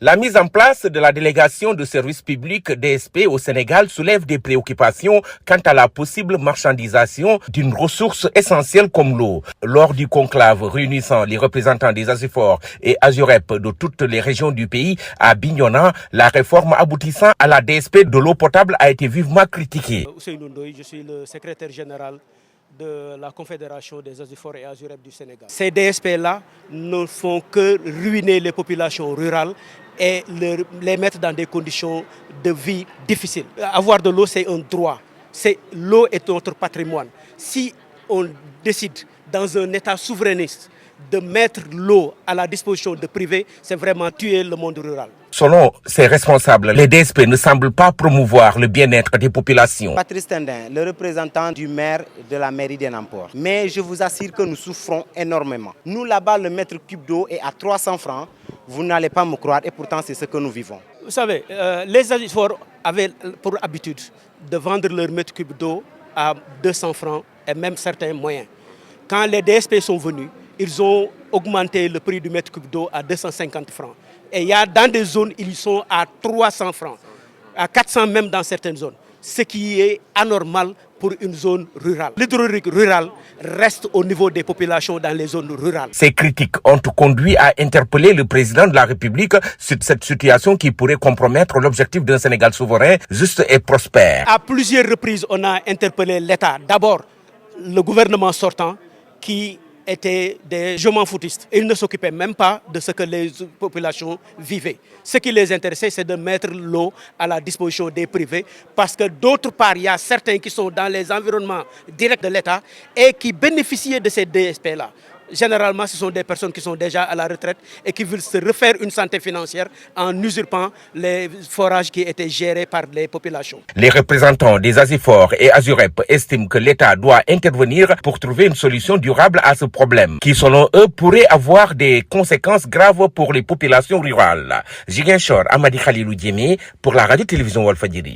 La mise en place de la délégation de service public DSP au Sénégal soulève des préoccupations quant à la possible marchandisation d'une ressource essentielle comme l'eau. Lors du conclave réunissant les représentants des Asifor et Azurep de toutes les régions du pays à Bignona, la réforme aboutissant à la DSP de l'eau potable a été vivement critiquée. Ousseynou Ndoye, je suis le secrétaire général de la Confédération des Asifor et Azurep du Sénégal. Ces DSP-là ne font que ruiner les populations rurales et les mettre dans des conditions de vie difficiles. Avoir de l'eau, c'est un droit. L'eau est notre patrimoine. Si on décide dans un État souverainiste de mettre l'eau à la disposition de privés, c'est vraiment tuer le monde rural. Selon ces responsables, les DSP ne semblent pas promouvoir le bien-être des populations. Patrice Tendin, le représentant du maire de la mairie d'Enampor. Mais je vous assure que nous souffrons énormément. Nous, là-bas, le mètre cube d'eau est à 300 francs. Vous n'allez pas me croire et pourtant, c'est ce que nous vivons. Vous savez, les Asifor avaient pour habitude de vendre leur mètre cube d'eau à 200 francs et même certains moyens. Quand les DSP sont venus, ils ont augmenté le prix du mètre cube d'eau à 250 francs. Et il y a dans des zones, ils sont à 300 francs, à 400 même dans certaines zones, ce qui est anormal pour une zone rurale. L'hydraulique rurale reste au niveau des populations dans les zones rurales. Ces critiques ont conduit à interpeller le président de la République sur cette situation qui pourrait compromettre l'objectif d'un Sénégal souverain, juste et prospère. À plusieurs reprises, on a interpellé l'État. D'abord, le gouvernement sortant qui étaient des je m'en foutistes. Ils ne s'occupaient même pas de ce que les populations vivaient. Ce qui les intéressait, c'est de mettre l'eau à la disposition des privés parce que d'autre part, il y a certains qui sont dans les environnements directs de l'État et qui bénéficiaient de ces DSP-là. Généralement, ce sont des personnes qui sont déjà à la retraite et qui veulent se refaire une santé financière en usurpant les forages qui étaient gérés par les populations. Les représentants des Asifor et Azurep estiment que l'État doit intervenir pour trouver une solution durable à ce problème, qui selon eux pourrait avoir des conséquences graves pour les populations rurales. Ziguinchor, Amadi Khalilou Diémé pour la radio-télévision Walfadjri.